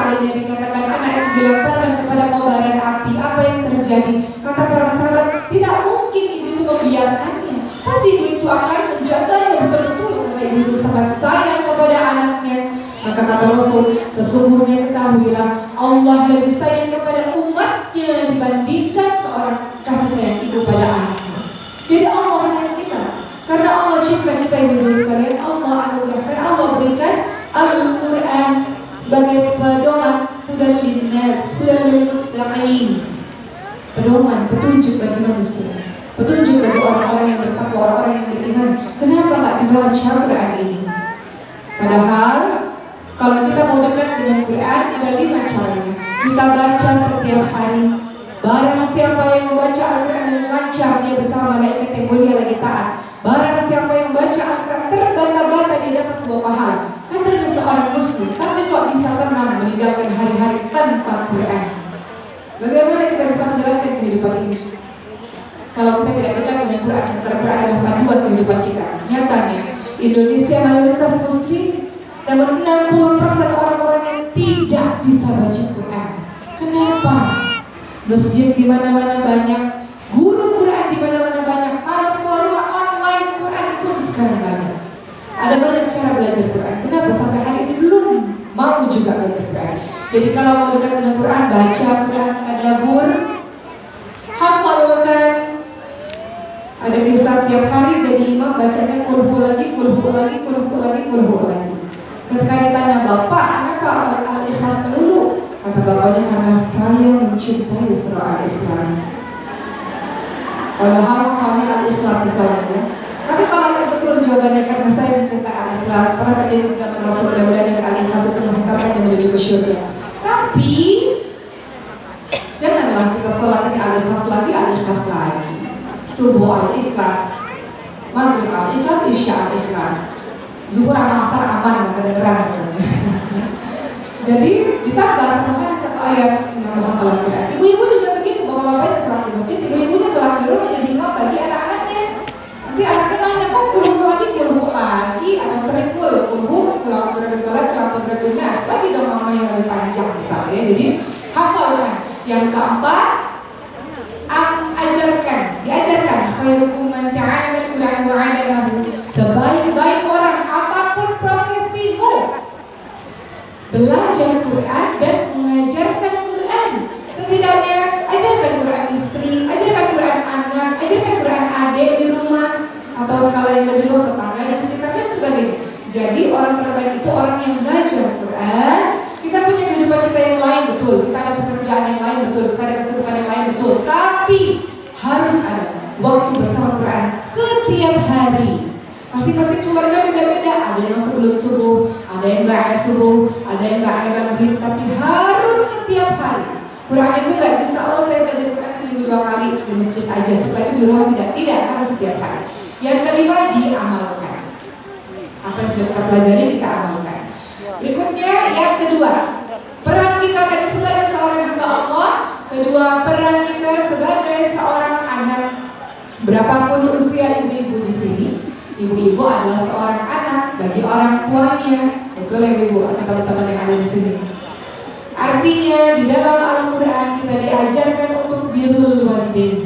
seandainya dikatakan anak itu dilemparkan kepada kobaran api, apa yang terjadi? Kata para sahabat, tidak mungkin ibu itu membiarkannya. Pasti ibu itu akan menjaganya betul-betul karena ibu itu sangat sayang kepada anaknya. Maka kata Rasul, sesungguhnya ketahuilah Allah lebih sayang kepada umatnya dibandingkan seorang kasih sayang ibu pada anaknya. Jadi Allah sayang kita karena Allah cinta kita ibu sekalian. Allah anugerahkan, Allah berikan Al-Quran sebagai pedoman, hudal linnas, hudal lil muttaqin, pedoman, petunjuk bagi manusia, petunjuk bagi orang-orang yang bertakwa, orang-orang yang beriman. Kenapa nggak dibaca Quran ini? Padahal kalau kita mau dekat dengan Quran ada 5 caranya. Kita baca setiap hari. Barang siapa yang membaca Al-Quran dengan lancar, dia bersama malaikat yang mulia lagi taat. Barang siapa yang membaca Al-Quran terbata-bata, dia dapat 2 pahala. Katanya seorang muslim, tapi kok bisa tenang meninggalkan hari-hari tanpa Quran? Bagaimana kita bisa menjalankan kehidupan ini kalau kita tidak dekat dengan Quran? Sementara Quran adalah panduan kehidupan kita. Nyatanya Indonesia mayoritas muslim, namun 60% orang-orang yang tidak bisa baca Quran. Kenapa? Masjid di mana-mana banyak, guru Quran di mana-mana banyak, para sekolah rumah online Quran pun sekarang banyak. Ada banyak cara belajar Quran. Kenapa sampai hari ini belum mau juga belajar Quran? Jadi kalau mau dekat dengan Quran, baca Quran, tadabbur, hafalkan. Ada kisah tiap hari jadi imam bacanya kulhu lagi, kulhu lagi, kulhu lagi, kulhu lagi. Ketika ditanya bapak, kenapa Al-Ikhlas melulu? Kata bapaknya, karena saya mencintai surah Al-Ikhlas. Padahal hanya Al-Ikhlas misalnya. Tapi kalau betul jawabannya karena saya mencintai Al-Ikhlas, pernah terjadi di zaman Rasul, mudah-mudahan dengan Al-Ikhlas itu menghantarkan yang menuju ke syurga. Tapi janganlah kita sholat ini Al-Ikhlas lagi, Al-Ikhlas lagi. Subuh Al-Ikhlas, maghrib Al-Ikhlas, isya Al-Ikhlas, zuhur sama asar aman, gak kedengeran. Jadi ditambah sama satu ayat yang menghafal Quran. Ibu-ibu juga begitu, bapak-bapaknya sholat di masjid, ibu-ibunya sholat di rumah jadi imam bagi anak-anaknya. Nanti anaknya nanya, kok kulhu lagi, ada terikul, kulhu, pulang berabin balad, pulang berabin nas, lagi dong mama yang lebih panjang misalnya. Jadi hafalkan. Yang keempat, diajarkan khairukum man ta'allama al-Qur'an wa 'allamahu. Sebaik-baik orang apapun profesimu, belajar Quran dan mengajarkan Quran. Setidaknya ajarkan Quran istri, ajarkan Quran anak, ajarkan Quran adik di rumah, atau skala yang lebih luas tetangga dan sekitar dan sebagainya. Jadi orang terbaik itu orang yang belajar Quran. Kita punya kehidupan kita yang lain, betul. Kita ada pekerjaan yang lain, betul. Kita ada kesibukan yang lain, betul. Tapi harus ada waktu bersama Quran setiap hari. Masing-masing keluarga beda-beda. Ada yang sebelum subuh, ada yang ba'da subuh, ada yang ba'da maghrib. Tapi harus setiap hari. Quran itu nggak bisa, oh saya belajar Quran seminggu 2 kali di masjid aja, setelah itu di rumah tidak, harus setiap hari. Yang kelima, diamalkan. Apa yang sudah kita pelajari kita amalkan. Berikutnya yang kedua, peran kita tadi sebagai seorang hamba Allah. Kedua, peran kita sebagai seorang anak. Berapapun usia ibu-ibu di sini, ibu-ibu adalah seorang anak bagi orang tuanya. Betul ya ibu atau teman-teman yang ada di sini. Artinya di dalam Al-Quran kita diajarkan untuk birrul walidain,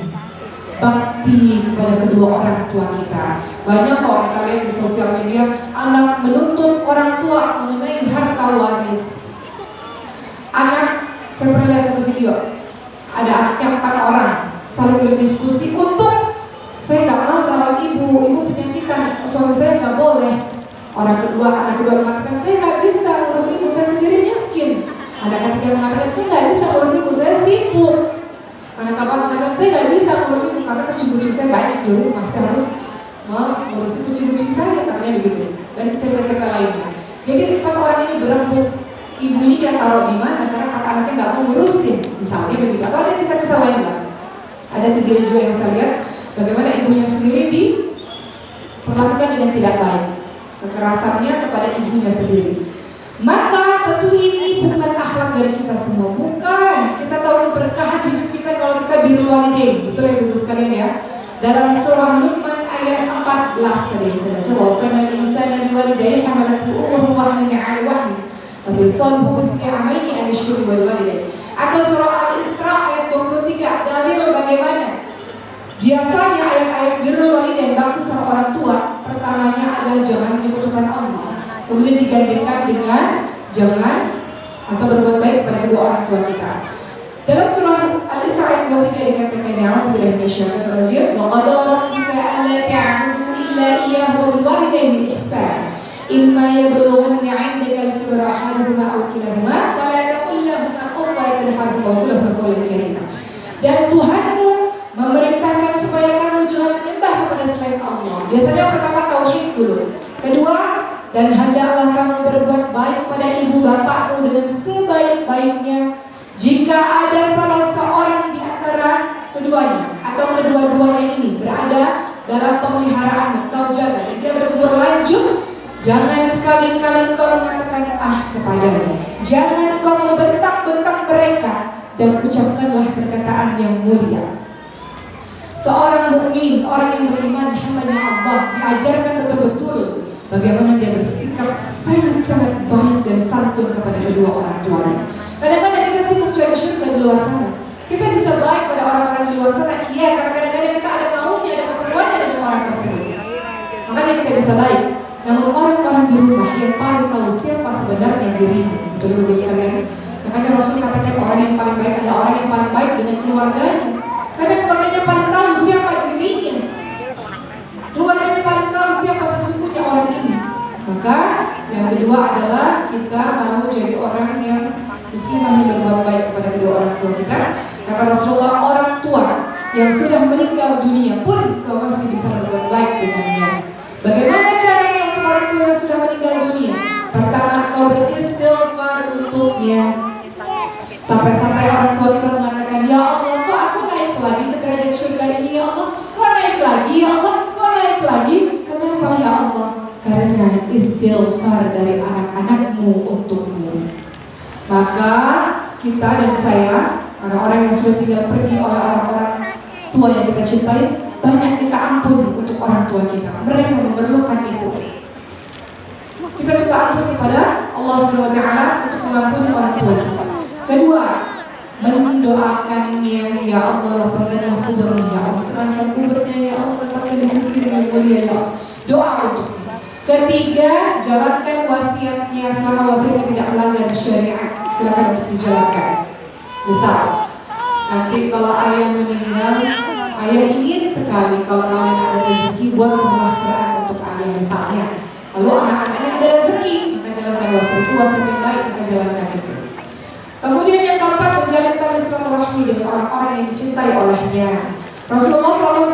bakti kepada kedua orang tua kita. Banyak kok kita lihat di sosial media, anak menuntut orang tua mengenai harta waris. Anak, saya pernah lihat satu video, ada anaknya 4 orang saling berdiskusi untuk, saya nggak mau merawat ibu penyakitan, suami saya nggak boleh. Anak kedua mengatakan, saya nggak bisa ngurus ibu, saya sendiri miskin. Anak ketiga mengatakan, saya nggak bisa ngurus ibu, saya sibuk. Anak keempat mengatakan, saya nggak bisa ngurus ibu karena kucing-kucing saya banyak di rumah, saya harus mengurusi kucing-kucing saya, katanya begitu. Dan cerita-cerita lainnya. Jadi 4 orang ini berembuk, ibu ini kita taruh di mana karena 4 anaknya nggak mau ngurusin, misalnya begitu. Atau ada kisah-kisah lain lah. Ada video juga yang saya lihat bagaimana ibunya sendiri diperlakukan dengan tidak baik, kekerasannya kepada ibunya sendiri. Maka tentu ini bukan akhlak dari kita semua, bukan. Kita tahu keberkahan hidup kita kalau kita birrul walidain, betul ya ibu sekalian ya. Dalam surah Luqman ayat 14 tadi saya baca, wasana al-insana biwalidayhi hamalathu ummuhu wahnan 'ala wahnin Fabisalhu fi amaini an yashkuru wal walidain. Atau surah Al-Isra ayat 23, dalil bagaimana biasanya ayat-ayat birrul walidain, bakti sama orang tua, pertamanya adalah jangan menyekutukan Allah. Kemudian digantikan dengan jangan atau berbuat baik kepada kedua orang tua kita. Dalam surah Al-Isra ayat 23 dikatakan a'udzubillahi minasyaitonir rajim wa qad rabbuka alla ta'budu illa iyyahu wa bil walidayni ihsana imma yablughanna 'indaka al-kibra ahaduhuma aw kilahuma fala taqul lahumā uff wa la tanharhumā wa qul lahumā qawlan karīmā. Dan Tuhanmu memerintahkan supaya kamu jangan menyembah kepada selain Allah. Biasanya pertama tauhid dulu. Kedua, dan hendaklah kamu berbuat baik pada ibu bapakmu dengan sebaik-baiknya. Jika ada salah seorang di antara keduanya atau kedua-duanya ini berada dalam pemeliharaan, kau jaga dan dia berumur lanjut, jangan sekali-kali kau mengatakan kepadanya. Jangan kau membentak-bentak mereka dan ucapkanlah perkataan yang mulia. Seorang mukmin, orang yang beriman, hamba-Nya Allah, diajarkan betul-betul bagaimana dia bersikap sangat-sangat baik dan santun kepada kedua orang tuanya. Kadang-kadang kita sibuk cari surga di luar sana. Kita bisa baik pada orang-orang di luar sana, iya, karena kadang-kadang kita ada maunya, ada keperluannya dengan orang tersebut. Makanya kita bisa baik. Namun orang-orang di rumah yang paling tahu siapa sebenarnya dirimu. Betul-betul sekalian. Makanya Rasul katakan orang yang paling baik adalah orang yang paling baik dengan keluarganya. Karena keluarganya paling tahu siapa dirinya. Keluarganya paling tahu siapa sesungguhnya orang ini. Maka yang kedua adalah kita mau jadi orang yang muslimah yang berbuat baik kepada kedua orang tua kita. Kata Rasulullah, orang tua yang sudah meninggal dunia pun kau masih bisa berbuat baik dengannya. Bagaimana caranya untuk orang tua yang sudah meninggal dunia? Pertama, kau beristighfar untuknya. Sampai-sampai orang tua kita mengatakan, ya Allah, kok aku naik lagi ke derajat surga ini, ya Allah? Kok naik lagi, ya Allah? Kok naik lagi? Kenapa, ya Allah? Karena istighfar dari anak-anakmu untukmu. Maka kita dan saya, orang-orang yang sudah tinggal pergi oleh orang-orang tua yang kita cintai, banyak minta ampun untuk orang tua kita. Mereka memerlukan itu. Kita minta ampun kepada Allah SWT untuk mengampuni orang tua kita. Kedua, mendoakannya, ya Allah, lapangkanlah kuburnya, ya Allah, terangkan kuburnya, ya Allah, tempatkan di sisi yang mulia, ya Allah. Doa untuknya. Ketiga, jalankan wasiatnya selama wasiatnya tidak melanggar syariat. Silakan untuk dijalankan. Misal, nanti kalau ayah meninggal, ayah ingin sekali kalau ayah ada rezeki buat rumah Quran untuk ayah misalnya. Lalu anak-anaknya ada rezeki, kita jalankan wasiat itu, wasiat yang baik, kita jalankan itu. Kemudian yang keempat, menjalin tali silaturahmi dengan orang-orang yang dicintai olehnya. Rasulullah SAW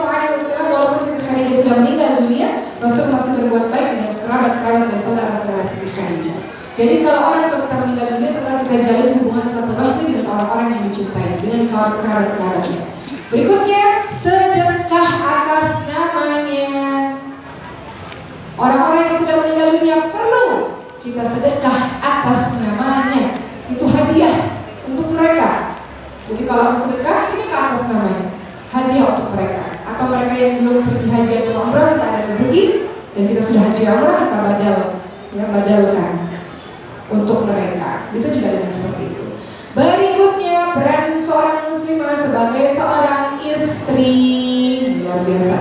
walaupun Siti Khadijah sudah meninggal dunia, Rasul masih berbuat baik dengan kerabat-kerabat dan saudara-saudara Siti Khadijah. Jadi kalau orang tua kita meninggal dunia, tetap kita jalin hubungan silaturahmi dengan orang-orang yang dicintai, dengan kerabat-kerabatnya. Berikutnya, sedekah atas namanya. Orang-orang yang sudah meninggal dunia perlu kita sedekah atas namanya. Itu hadiah untuk mereka. Jadi kalau mau sedekah atas namanya, hadiah untuk mereka. Atau mereka yang belum pergi haji atau umrah, kita ada rezeki dan kita sudah haji umrah, kita badalkan untuk mereka. Bisa juga dengan seperti itu. Berikutnya, peran seorang muslimah sebagai seorang istri. Luar biasa.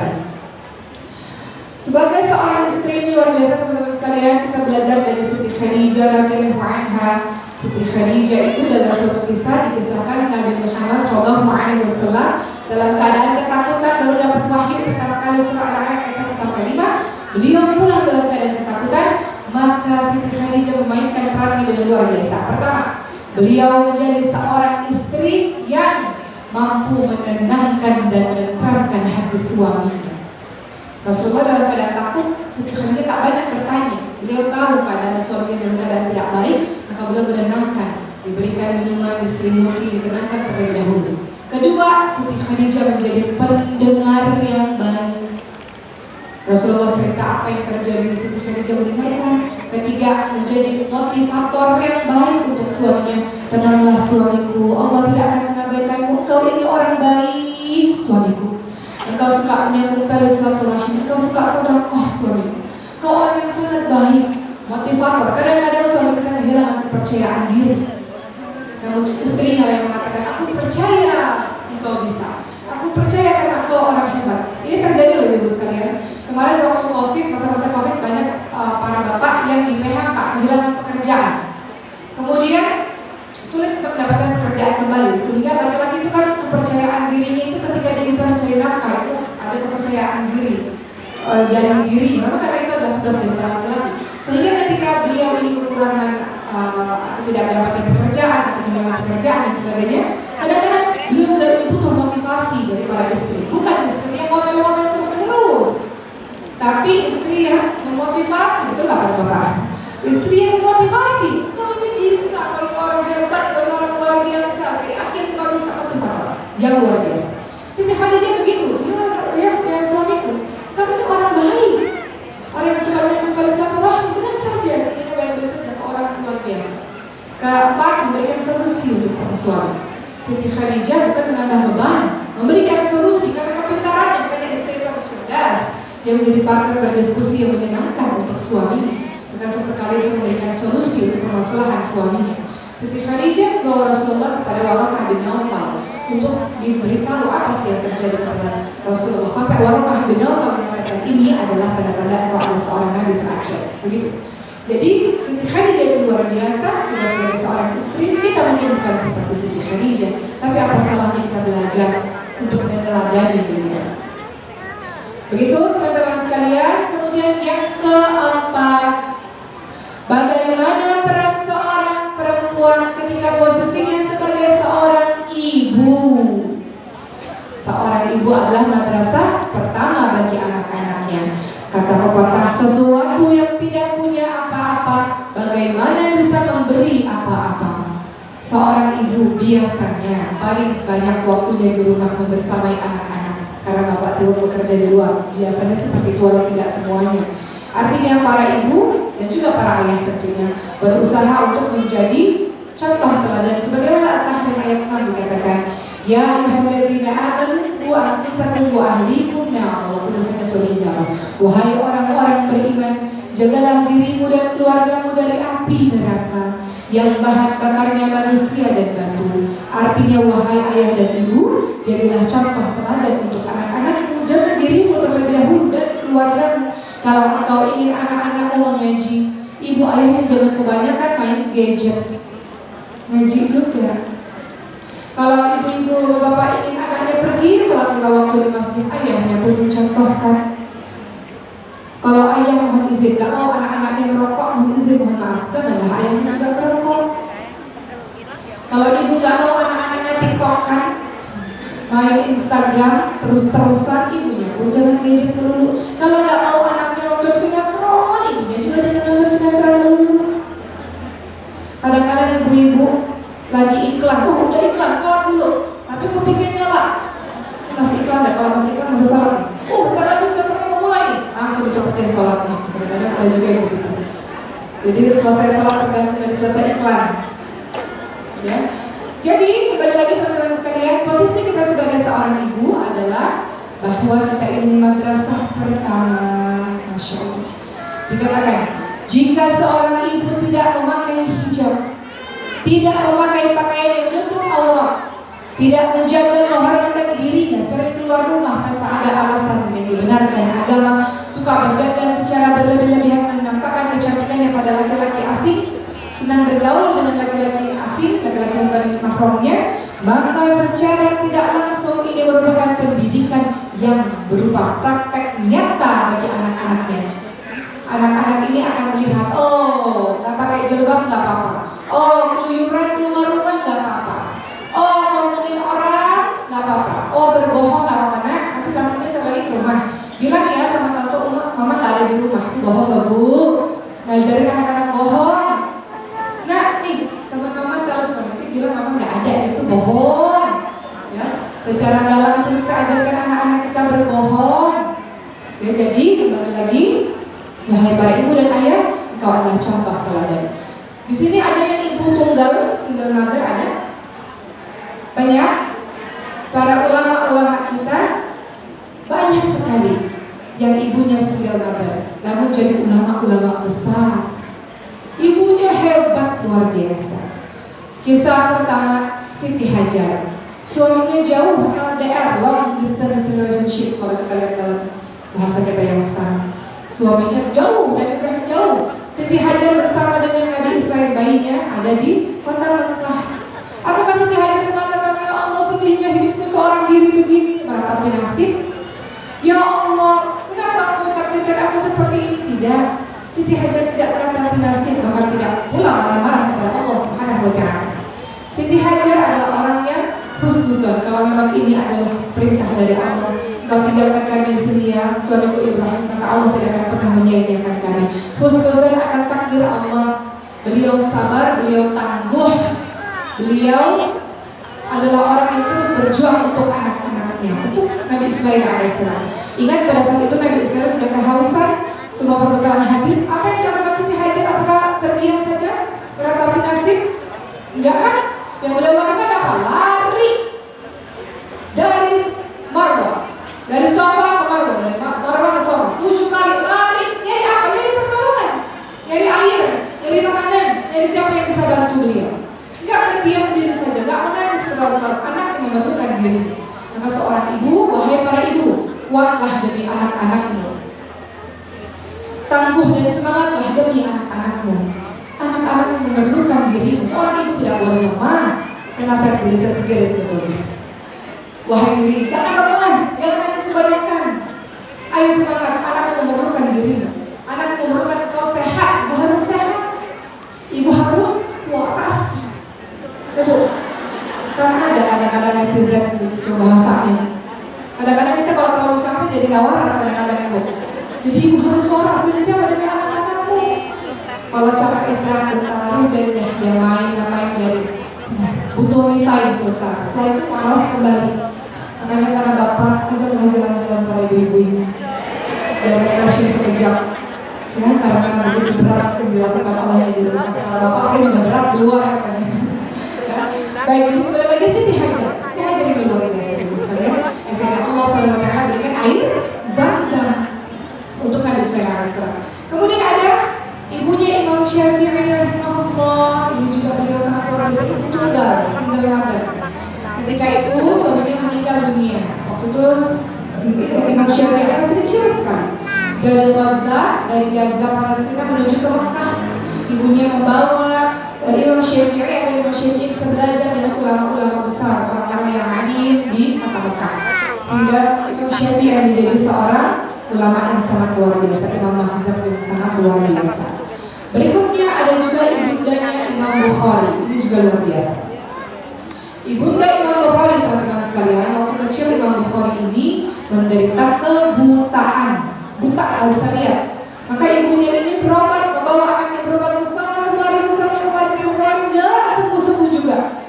Sebagai seorang istri ini luar biasa, teman-teman sekalian. Kita belajar dari Siti Khadijah radhiyallahu anha. Siti Khadijah itu dalam suatu kisah dikisahkan Nabi Muhammad SAW dalam keadaan ketakutan, baru dapat wahyu pertama kali surah Al-Alaq ayat 1-5. Beliau pulang dalam keadaan ketakutan, maka Siti Khadijah memainkan perannya dengan luar biasa. Pertama, beliau menjadi seorang istri yang mampu menenangkan dan menenteramkan hati suaminya. Rasulullah dalam keadaan takut, Siti Khadijah tak banyak bertanya. Beliau tahu keadaan suaminya dalam keadaan tidak baik, maka beliau menenangkan, diberikan minuman, diselimuti, ditenangkan terlebih dahulu. Kedua, Siti Khadijah menjadi pendengar yang baik. Rasulullah cerita apa yang terjadi, Siti Khadijah mendengarkan. Ketiga, menjadi motivator yang baik untuk suaminya. Tenanglah suamiku, Allah tidak akan mengabaikanmu. Engkau ini orang baik, suamiku. Engkau suka menyambung tali silaturahmi, engkau suka sedekah suamiku. Kau orang yang sangat baik, motivator. Kadang-kadang suami kita kehilangan kepercayaan. kepercayaan diri. Namun istrinya yang mengatakan, aku percaya engkau bisa, aku percaya karena engkau orang hebat. Ini terjadi loh ibu sekalian. Kemarin waktu COVID, masa-masa COVID banyak para bapak yang di PHK, kehilangan pekerjaan. Kemudian sulit untuk mendapatkan pekerjaan kembali, sehingga laki-laki itu kan kepercayaan dirinya itu ketika dia bisa mencari nafkah itu ada kepercayaan diri dari diri. Memang karena itu adalah tugas dari para laki-laki. Sehingga ketika beliau ini kekurangan atau tidak mendapatkan pekerjaan atau kehilangan pekerjaan dan sebagainya, kadang-kadang beliau butuh motivasi dari para istri. Bukan istri yang ngomel-ngomel terus-menerus, tapi istri yang memotivasi. Betul nggak bapak? Istri yang memotivasi. Kau ini bisa, kau ini orang hebat, kau ini orang luar biasa. Saya yakin kau bisa, motivator yang luar biasa. Siti Khadijah begitu. Ya suamiku, kamu ini orang baik, orang yang suka menyambung silaturahmi, tenang saja, sebenarnya baik-baik saja. Kau orang luar biasa. Keempat, memberikan solusi untuk sang suami. Siti Khadijah bukan menambah beban, memberikan solusi karena kepintarannya. Bukan istri itu harus cerdas, dia menjadi partner berdiskusi yang menyenangkan untuk suaminya. Bukan sesekali memberikan solusi untuk permasalahan suaminya. Siti Khadijah membawa Rasulullah kepada Waraqah bin Naufal untuk diberitahu apa sih yang terjadi kepada Rasulullah. Sampai Waraqah bin Naufal mengatakan ini adalah tanda-tanda engkau adalah seorang nabi terakhir. Begitu. Jadi Siti Khadijah itu luar biasa. Kita sebagai seorang istri, kita mungkin bukan seperti Siti Khadijah, tapi apa salahnya kita belajar untuk meneladani beliau. Begitu teman-teman sekalian. Kemudian yang keempat, bagaimana peran seorang perempuan ketika posisinya sebagai seorang ibu. Seorang ibu adalah madrasah pertama bagi anak-anaknya. Kata pepatah, sesuatu yang tidak punya apa-apa, bagaimana bisa memberi apa-apa. Seorang ibu biasanya paling banyak waktunya di rumah membersamai anak-anak, karena bapak sibuk bekerja di luar. Biasanya seperti itu, walau tidak semuanya. Artinya para ibu dan juga para ayah tentunya berusaha untuk menjadi contoh teladan. Sebagaimana At-Tahrim ayat 6 dikatakan, ya ayyuhalladzina amanu qu anfusakum wa ahlikum nara wa qudha minas wal. Wahai orang-orang beriman, jagalah dirimu dan keluargamu dari api neraka yang bahan bakarnya manusia dan batu. Artinya wahai ayah dan ibu, jadilah contoh teladan untuk anak-anakmu. Jaga dirimu terlebih dahulu dan keluargamu. Kalau engkau ingin anak-anakmu mengaji, ibu ayahnya jangan kebanyakan main gadget, ngaji juga. Kalau ibu-ibu bapak ingin anaknya pergi sholat 5 waktu di masjid, ayahnya pun mencontohkan. Kalau ayah mohon izin, gak mau anak-anaknya merokok, mohon izin, mohon maaf, janganlah ayahnya juga merokok. Kalau ibu gak mau anak-anaknya tiktokan, main Instagram terus-terusan, ibunya pun jangan gadget melulu. Kalau gak mau anaknya nonton sinetron, ibunya juga jangan nonton sinetron melulu. Kadang-kadang ibu-ibu lagi iklan, oh udah iklan, sholat dulu, tapi kupingnya nyala. Masih iklan gak? Kalau masih iklan masih sholat. Oh bentar lagi sinetronnya mau mulai nih, langsung dicopetin sholatnya. Kadang-kadang ada juga yang begitu. Jadi selesai sholat tergantung dari selesai iklan. Ya. Jadi kembali lagi teman-teman sekalian, posisi kita sebagai seorang ibu adalah bahwa kita ini madrasah pertama. Masya Allah. Dikatakan, jika seorang ibu tidak memakai hijab, tidak memakai pakaian yang menutup aurat, tidak menjaga kehormatan dirinya, sering keluar rumah tanpa ada alasan yang dibenarkan agama, suka berdandan secara berlebih-lebihan menampakkan kecantikannya pada laki-laki asing, senang bergaul dengan laki-laki asing, laki-laki bukan mahramnya, maka secara tidak langsung ini merupakan pendidikan yang berupa praktek nyata bagi anak-anaknya. Anak-anak ini akan melihat, oh, nggak pakai jilbab nggak apa-apa, oh, keluyuran keluar rumah nggak apa-apa, oh, ngomongin orang nggak apa-apa, oh, berbohong nggak apa-apa. Nah, nanti tante lagi ke rumah, bilang ya sama tante mama nggak ada di rumah, bohong nggak bu? Ngajarin anak-anak bohong. Nah, nih teman mama telepon nanti bilang mama nggak ada, itu bohong. Ya, secara nggak langsung kita ajarkan anak-anak kita berbohong. Ya, jadi kembali lagi. Wahai para ibu dan ayah, engkau adalah contoh teladan. Di sini ada yang ibu tunggal, single mother ada. Banyak. Para ulama-ulama kita banyak sekali yang ibunya single mother, namun jadi ulama-ulama besar. Ibunya hebat luar luar biasa. Kisah pertama, Siti Hajar. Suaminya jauh, LDR, long distance relationship, kalau kita lihat dalam bahasa kita yang sekarang. Suaminya jauh, Nabi Ibrahim jauh. Siti Hajar bersama dengan Nabi Ismail bayinya ada di kota Mekah. Apakah Siti Hajar mengatakan, ya Allah sedihnya hidupku seorang diri begini, meratapi nasib? Ya Allah, kenapa Engkau takdirkan aku seperti ini? Tidak. Siti Hajar tidak meratapi nasib, maka tidak pula marah-marah kepada Allah Subhanahu wa Ta'ala. Siti Hajar adalah orang yang husnuzon. Kalau memang ini adalah perintah dari Allah, Kau tinggalkan kami di sini ya, suamiku Ibrahim, maka Allah tidak akan pernah menyia-nyiakan kami. Husnuzon akan takdir Allah. Beliau sabar, beliau tangguh, beliau adalah orang yang terus berjuang untuk anak-anaknya, untuk Nabi Ismail alaihissalam. Ingat pada saat itu Nabi Ismail sudah kehausan, semua perbekalan habis. Apa yang dilakukan Siti Hajar? Apakah terdiam saja meratapi nasib? Enggak kan? Yang beliau lakukan apa? Lari dari Marwah, dari Safa ke Marwah, dari Marwah ke Safa, 7 kali lari. Nyari apa? Nyari pertolongan, nyari air, nyari makanan, nyari siapa yang bisa bantu beliau. Enggak berdiam diri saja, enggak menangis berlarut-larut. Anak yang memerlukan diri. Maka seorang ibu, wahai para ibu, kuatlah demi anak-anakmu, tangguh dan semangatlah demi anak-anakmu. Anak-anakmu memerlukan dirimu. Seorang ibu tidak boleh lemah. Saya nasihat diri saya sendiri sebetulnya. Wahai diri, jangan lemah, jangan nangis kebanyakan. Ayo semangat, anakmu memerlukan dirimu. Anakmu memerlukan kau sehat. Ibu harus sehat. Ibu harus waras. Ibu, kan ada kadang-kadang netizen itu bahasanya. Kadang-kadang kita kalau terlalu capek jadi nggak waras kadang-kadang ibu. Jadi ibu harus waras dari siapa? Dari anak-anakmu. Kalau capek istirahat bentar, dari deh dia main dari butuh me time sebentar. Setelah itu malas kembali. Makanya para bapak ajaklah jalan-jalan para ibu-ibu ini. Biar refreshing sekejap. Ya, karena begitu berat yang dilakukan oleh di rumah. Para bapak saya juga berat di luar katanya. Ya. Baik, jadi kembali lagi Siti Hajar. Siti Hajar ini luar biasa ibu sekalian. Akhirnya Allah SWT berikan air Zam-Zam untuk Nabi Ismail alaihissalam. Kemudian ada ibunya Imam Syafi'i rahimahullah. Ini juga beliau sangat luar biasa, ibu tunggal, single mother. Ketika itu suaminya meninggal dunia. Waktu itu Imam Syafi'i masih kecil sekali. Dari Gaza Palestina menuju ke Mekah. Ibunya membawa Imam Syafi'i agar Imam Syafi'i bisa belajar dengan ulama-ulama besar, orang-orang yang alim di kota Mekah. Sehingga Imam Syafi'i menjadi seorang ulama yang sangat luar biasa, imam mazhab yang sangat luar biasa. Berikutnya ada juga ibundanya Imam Bukhari. Ini juga luar biasa. Ibunda Imam Bukhari, teman-teman sekalian, waktu kecil Imam Bukhari ini menderita kebutaan, buta, nggak bisa lihat. Maka ibunya ini berobat, membawa anaknya berobat ke sana kemari, nggak sembuh-sembuh juga.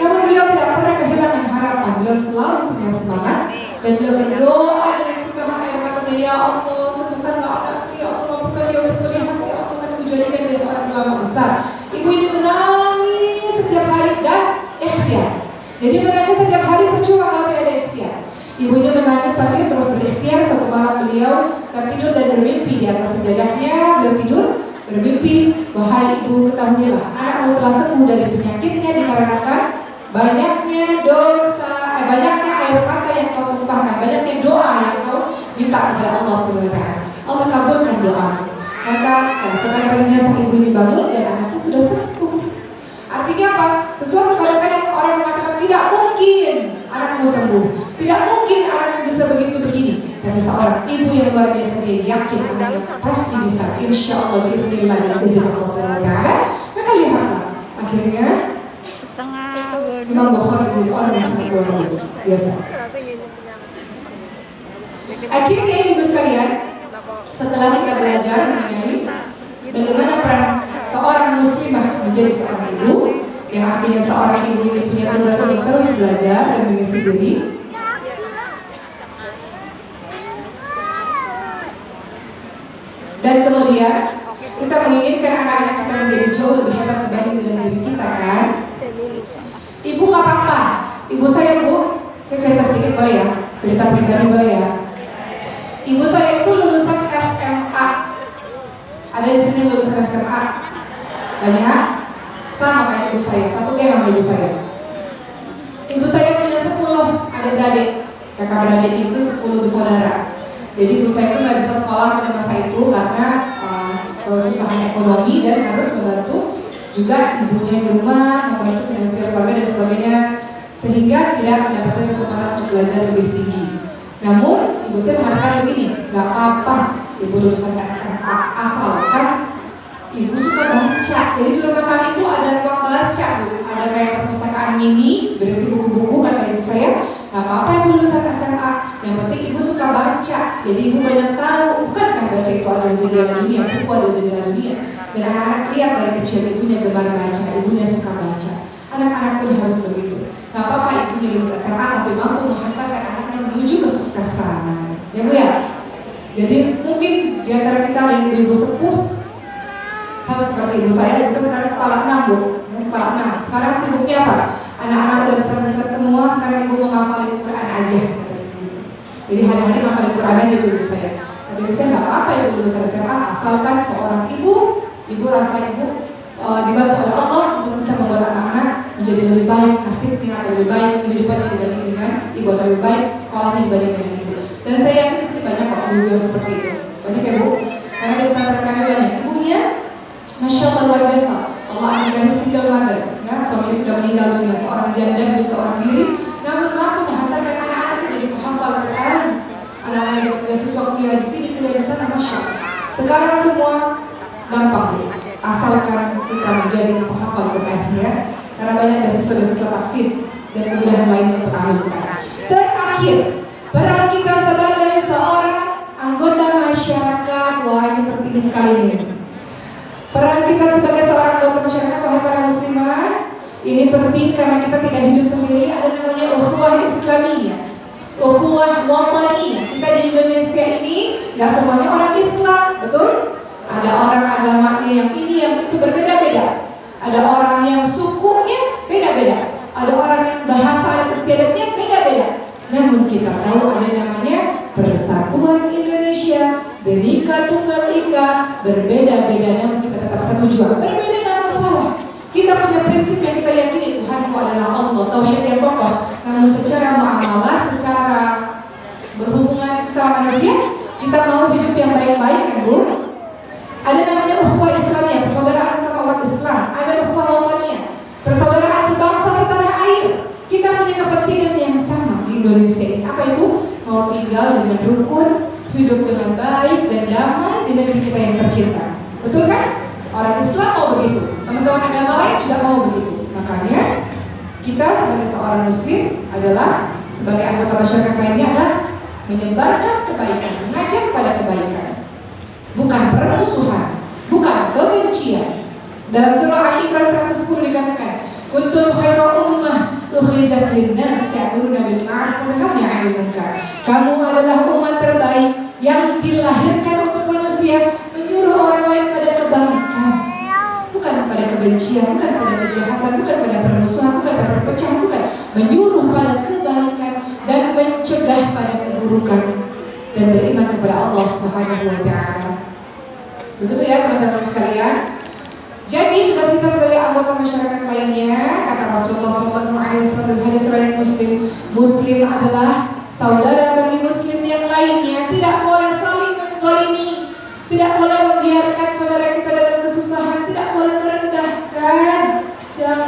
Namun beliau tidak pernah kehilangan harapan. Beliau selalu punya semangat dan beliau berdoa dengan semangat air matanya, ya Allah sembuhkanlah anakku, ya Allah mampukan dia untuk melihat, ya Allah kan jadikan dia seorang ulama besar. Ibu ini menangis setiap hari dan ikhtiar. Jadi menangis setiap hari percuma kalau tidak ada ikhtiar. Ibunya menangis sambil terus berikhtiar. Suatu malam beliau tertidur dan bermimpi di atas sejadahnya. Beliau tidur bermimpi, wahai ibu ketahuilah, anakmu telah sembuh dari penyakitnya dikarenakan banyaknya banyaknya air mata yang kau tumpahkan, banyaknya doa yang kau minta kepada Allah SWT. Allah kabulkan doa. Maka sekarang paginya sang ibu ini bangun dan anaknya sudah sembuh. Artinya apa? Sesuatu kadang-kadang orang mengatakan tidak mungkin anakmu sembuh, tidak mungkin anakmu bisa begitu begini. Tapi seorang ibu yang luar biasa dia yakin anaknya pasti bisa. Insya Allah biiznillah dengan izin Allah SWT. Maka lihatlah akhirnya Imam Bukhari menjadi orang yang sangat luar biasa. Akhirnya ibu sekalian, setelah kita belajar mengenai bagaimana peran seorang muslimah menjadi seorang ibu, yang artinya seorang ibu ini punya tugas untuk terus belajar dan mengisi diri. Dan kemudian kita menginginkan anak-anak kita menjadi jauh lebih hebat dibanding dengan diri kita, kan? Ibu nggak apa-apa. Ibu saya, Bu, saya cerita sedikit boleh ya? Cerita pribadi boleh ya? Ibu saya itu lulusan SMA. Ada di sini lulusan SMA? Banyak? sama kayak ibu saya, satu geng sama ibu saya. Ibu saya punya 10 adik-beradik, kakak beradik itu 10 bersaudara. Jadi ibu saya itu nggak bisa sekolah pada masa itu karena kesusahan ekonomi dan harus membantu juga ibunya di rumah, membantu finansial keluarga dan sebagainya, sehingga tidak mendapatkan kesempatan untuk belajar lebih tinggi. Namun ibu saya mengatakan begini, nggak apa-apa ibu lulusan SMA asalkan ibu suka baca. Jadi di rumah kami itu ada ruang baca, Bu. Ada kayak perpustakaan mini berisi buku-buku, kata ibu saya. Gak apa-apa ibu lulusan SMA, yang penting ibu suka baca. Jadi ibu banyak tahu. Bukankah baca itu adalah jendela dunia, buku adalah jendela dunia. Dan anak-anak lihat dari kecil ibunya gemar baca, ibunya suka baca. Anak-anak pun harus begitu. Gak apa-apa ibunya lulus SMA tapi mampu menghantarkan anaknya menuju kesuksesan. Ya Bu ya. Jadi mungkin di antara kita ada ibu-ibu sepuh sama seperti ibu saya sekarang kepala 6 Bu, kepala 6. Sekarang sibuknya apa? Anak-anak udah besar-besar semua, sekarang ibu mau ngafalin Quran aja. Jadi hari-hari ngafalin Quran aja ibu saya. Kata ibu saya nggak apa-apa ibu lulus SMA, asalkan seorang ibu rasa ibu dibantu oleh Allah untuk bisa membuat anak-anak menjadi lebih baik, nasibnya akan lebih baik, kehidupannya dibanding dengan ibu atau lebih baik, sekolahnya dibanding dengan ibu. Dan saya yakin sih banyak kok ibu yang seperti itu. Banyak ya Bu, karena di pesantren kami banyak ibunya. Masya Allah luar biasa. Allah anugerahi single mother, ya, suaminya sudah meninggal dunia, seorang janda hidup seorang diri, namun mampu menghantarkan anak-anaknya jadi penghafal Quran. Anak-anaknya beasiswa kuliah di sini, kuliah di sana, masya Allah. Sekarang semua gampang, asalkan kita menjadi penghafal Quran, ya. Karena banyak beasiswa tahfidz dan kemudahan lainnya untuk ahli Quran. Terakhir, peran kita sebagai seorang anggota masyarakat, wah ini penting sekali nih. Peran kita sebagai seorang anggota masyarakat, wahai para muslimah, ini penting karena kita tidak hidup sendiri. Ada namanya ukhuwah Islamiyah, ukhuwah wataniyah. Kita di Indonesia ini nggak semuanya orang Islam, betul? Ada orang agamanya yang ini yang itu berbeda-beda. Ada orang yang sukunya beda-beda. Ada orang yang bahasa adat istiadatnya beda-beda. Namun kita tahu ada namanya Persatuan Indonesia, Bhinneka Tunggal Ika, berbeda-beda namun kita tetap satu tujuan. Berbeda nggak masalah. Kita punya prinsip yang kita yakini, Tuhanku adalah Allah, tauhid yang kokoh. Namun secara muamalah, secara berhubungan sesama manusia, kita mau hidup yang baik-baik, kan Bu? Ada namanya ukhuwah Islamiyah, persaudaraan sesama umat Islam. Ada ukhuwah wataniyah, persaudaraan sebangsa setanah air. Kita punya kepentingan yang sama di Indonesia ini. Apa itu? Mau tinggal dengan rukun, hidup dengan baik dan damai di negeri kita yang tercinta. Betul kan? Orang Islam mau begitu, teman-teman agama lain juga mau begitu. Makanya kita sebagai seorang muslim adalah sebagai anggota masyarakat lainnya adalah menyebarkan kebaikan, mengajak pada kebaikan, bukan permusuhan, bukan kebencian. Dalam surah Al-Imran 110 dikatakan, kuntum khairu ummah ukhrijat lin-nas ta'muruna bil ma'ruf wa tanhauna 'anil munkar. Kamu adalah umat terbaik yang dilahirkan untuk manusia, menyuruh orang lain pada kebaikan, bukan pada kebencian, bukan pada kejahatan, bukan pada permusuhan, bukan pada perpecahan, bukan, menyuruh pada kebaikan dan mencegah pada keburukan dan beriman kepada Allah Subhanahu wa taala. Betul ya teman-teman sekalian? Jadi tugas kita sebagai anggota masyarakat lainnya, kata Rasulullah SAW dalam hadis riwayat Muslim, Muslim adalah saudara bagi Muslim yang lainnya. Tidak boleh saling menggolimi, tidak boleh membiarkan saudara kita dalam kesusahan, tidak boleh merendahkan. Jangan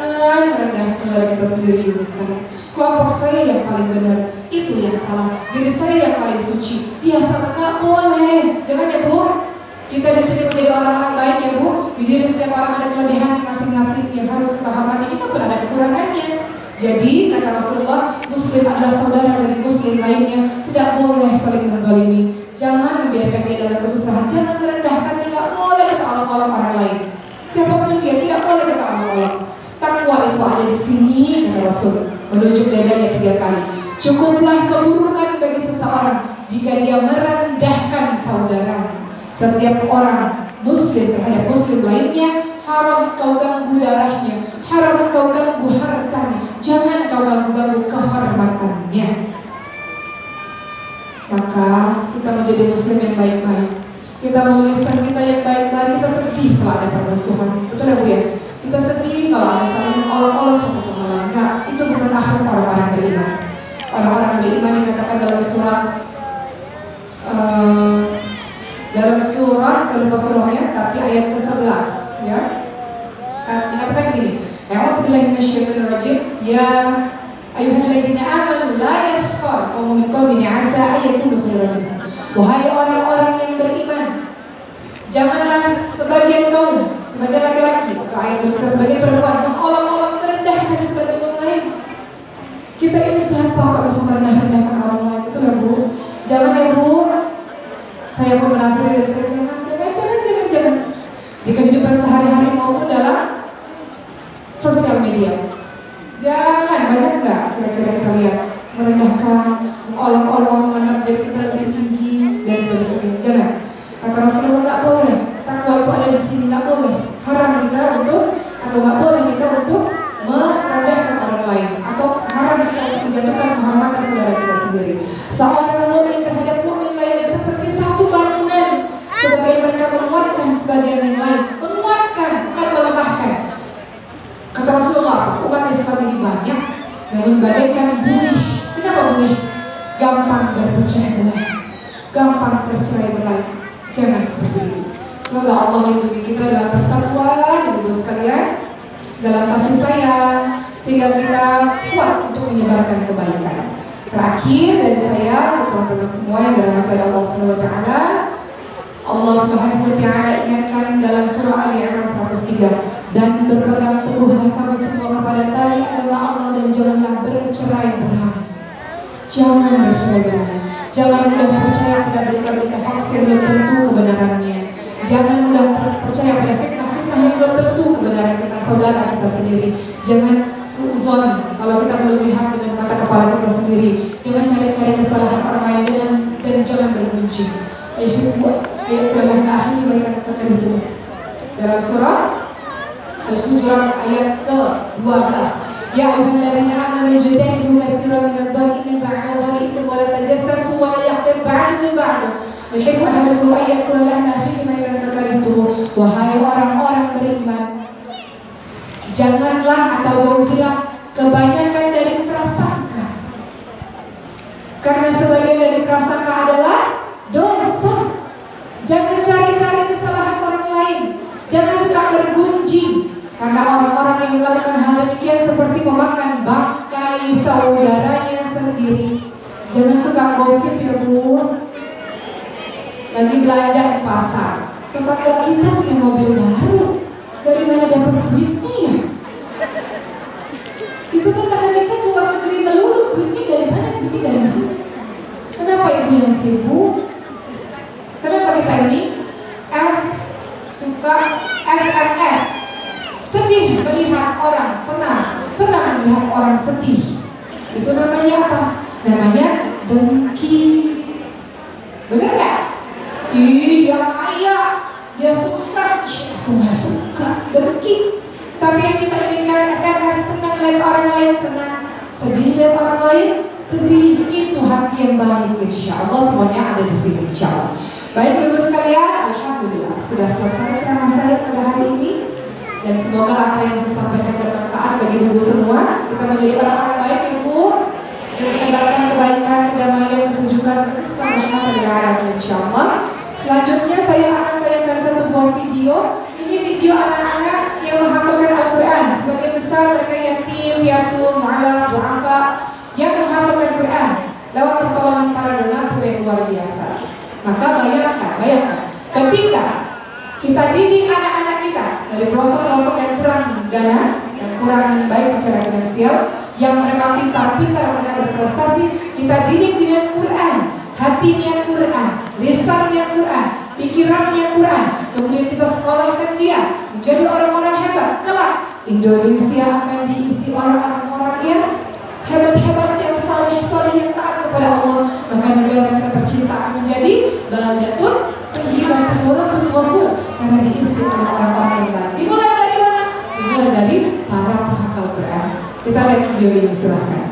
merendahkan saudara kita sendiri dulu sekali. Kelompok saya yang paling benar, itu yang salah. Diri saya yang paling suci, dia salah, nggak boleh. Jangan ya Bu. Kita di sini menjadi orang-orang baik ya Bu. Di diri setiap orang ada kelebihan masing-masing yang harus kita hormati. Kita pun ada kekurangannya. Jadi kata Rasulullah, Muslim adalah saudara bagi Muslim lainnya. Tidak boleh saling menggolimi. Jangan membiarkan dia dalam kesusahan. Jangan merendahkan dia. Tidak boleh kita olok-olok orang lain. Siapapun dia tidak boleh kita olok-olok. Takwa itu ada di sini kata Rasul, menunjuk dadanya 3 kali. Cukuplah keburukan bagi seseorang jika dia merendahkan saudaranya. Setiap orang muslim terhadap muslim lainnya, haram kau ganggu darahnya, haram kau ganggu hartanya, jangan kau ganggu kehormatannya. Maka kita menjadi muslim yang baik-baik. Kita mau lisan kita yang baik-baik, kita sedih kalau ada permusuhan. Betul ya Bu ya? kita sedih kalau ada saling mengolok-olok satu sama lain. Enggak, itu bukan akhlak orang-orang beriman. Orang-orang beriman dikatakan dalam surat saya lupa surahnya, tapi ayat ke-11 ya. Dikatakan begini, a'udzu billahi minasyaitonir rajim, ya ayyuhalladzina amanu la yaskhar qaumun min qaumin 'asa ay yakunu khairan minhum. Wahai orang-orang yang beriman, janganlah sebagian kaum, sebagian laki-laki atau ayat berkata sebagian perempuan mengolok-olok merendahkan sebagian orang lain. Kita ini siapa kok bisa merendah-rendahkan orang lain? Itu ya Bu. Jangan ya Bu. Saya pun merasa dari saya jangan. Di kehidupan sehari-hari maupun dalam sosial media. Jangan, banyak nggak kira-kira kita lihat merendahkan, mengolok-olok, menganggap diri kita lebih tinggi dan sebagainya. Jangan. Kata Rasulullah nggak boleh. Takwa itu ada di sini, nggak boleh. Haram kita untuk atau nggak boleh kita untuk merendahkan orang lain atau haram kita untuk menjatuhkan kehormatan saudara kita sendiri. Seorang mukmin terhadap mukmin lainnya seperti satu bangunan. Sebagian mereka menguatkan sebagian yang lain, menguatkan bukan melemahkan. Kata Rasulullah, umat Islam ini banyak, namun bagaikan buih. Kenapa buih? Gampang berpecah belah, gampang tercerai berai. Jangan seperti itu. Semoga Allah lindungi kita dalam persatuan, ibu sekalian, dalam kasih sayang, sehingga kita kuat untuk menyebarkan kebaikan. Terakhir dari saya, teman-teman semua yang dirahmati oleh Allah Subhanahu wa taala, Allah Subhanahu wa taala ingatkan dalam surah Ali Imran 103, dan berpegang teguhlah kamu semua kepada tali agama Allah dan janganlah bercerai-berai. Jangan bercerai-berai. Jangan mudah percaya pada berita-berita hoax yang belum tentu kebenarannya. Jangan mudah percaya pada fitnah-fitnah yang belum tentu kebenaran kita saudara kita sendiri. Jangan suuzon kalau kita belum lihat dengan mata kepala kita sendiri. Jangan cari-cari kesalahan orang lain dan jangan bergunjing. Dalam surah Al-Hujurat ayat ke-12, ya ayyuhalladzina amanu ijtanibu katsiran minadh-dhanni inna ba'da itsmin wa la tajassasu wa la yaghtab ba'dukum ba'dan yuhibbu ahadukum an ya'kula lahma akhihi maytan fakarihtumu. Wahai orang-orang beriman, janganlah atau jauhilah kebanyakan dari prasangka, karena sebagian dari prasangka adalah dosa. Jangan cari-cari kesalahan orang lain. Jangan suka bergunjing, karena orang-orang yang melakukan hal demikian seperti memakan bangkai saudaranya sendiri. Jangan suka gosip ya Bu. Lagi belanja di pasar, tetangga kita punya mobil baru, dari mana dapat duitnya ya? Itu tetangga kita keluar negeri melulu, duitnya dari mana? Duitnya dari mana? Kenapa ibu yang sibuk? Kenapa kita ini suka SMS, sedih melihat orang senang, senang melihat orang sedih? Itu namanya apa? Namanya dengki. Bener nggak? Ih, dia kaya, dia sukses, aku nggak suka, dengki. Tapi yang kita inginkan SMS, senang lihat orang lain senang, sedih lihat orang lain sedih. Itu hati yang baik. Insya Allah semuanya ada di sini. Insya Allah. Baik ibu sekalian, alhamdulillah sudah selesai ceramah saya pada hari ini, dan semoga apa yang saya sampaikan bermanfaat bagi ibu semua. Kita menjadi orang-orang baik ibu, dan menebarkan kebaikan, kedamaian, kesejukan Islam alhamdulillah insyaallah. Selanjutnya saya akan tayangkan satu buah video. Ini video anak-anak yang menghafalkan Al-Quran. Sebagian besar mereka yatim, piatu, mu'alaf, du'afa yang menghafalkan Quran lewat pertolongan para donatur yang luar biasa. Maka bayangkan ketika kita didik anak-anak kita dari pelosok-pelosok yang kurang dana, yang kurang baik secara finansial, yang mereka pintar-pintar, mereka berprestasi, kita didik dengan Quran, hatinya Quran, lisannya Quran, pikirannya Quran, kemudian kita sekolahkan dia menjadi orang-orang hebat. Kelak Indonesia akan diisi oleh orang-orang yang hebat-hebat, yang saleh-saleh, yang taat kepada Allah. Maka negara kita tercinta akan menjadi baldatun thayyibatun wa rabbun ghafur, karena diisi oleh orang-orang yang baik. Dimulai dari mana? Dimulai dari para penghafal Quran. Kita lihat video ini silahkan.